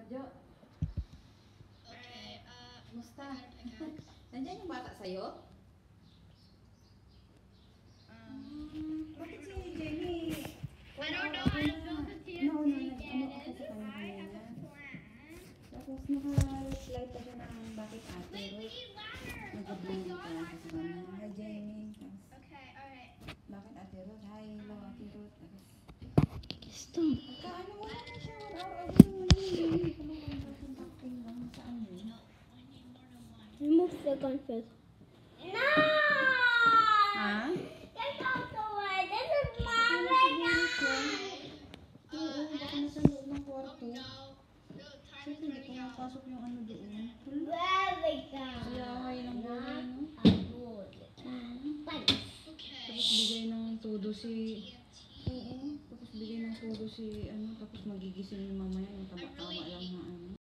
Jo. Musta? Nandiyan yung bata sa'yo? Bakit si Jenny? I don't know how to build a TNT cannon. I have a plan. Tapos naka-slide pa siya ng bakit ate. Wait, we need ladder. Oh my Nag-blame god, ka I sa forgot. kanya. Hi Jenny. Tapos, Okay, alright. bakit ate Ruth? Hi, hello ate Ruth. Tapos, Gusto. kaano mo naman siya? Araw-araw naman yun. Ano contacting lang? Saan yun? Remove the gunfish. No! Ha? Get out the way. This is my Ano siguro siya? Oo, baka nasa loob ng kwarto. Siyempre, hindi ko napasok yung ano doon. Very good. Kaya kayo ng buhay, no? Thanks. Tapos bigay ng todo si... Oo. Tapos bigay ng todo si ano. Tapos magigising yung mamaya.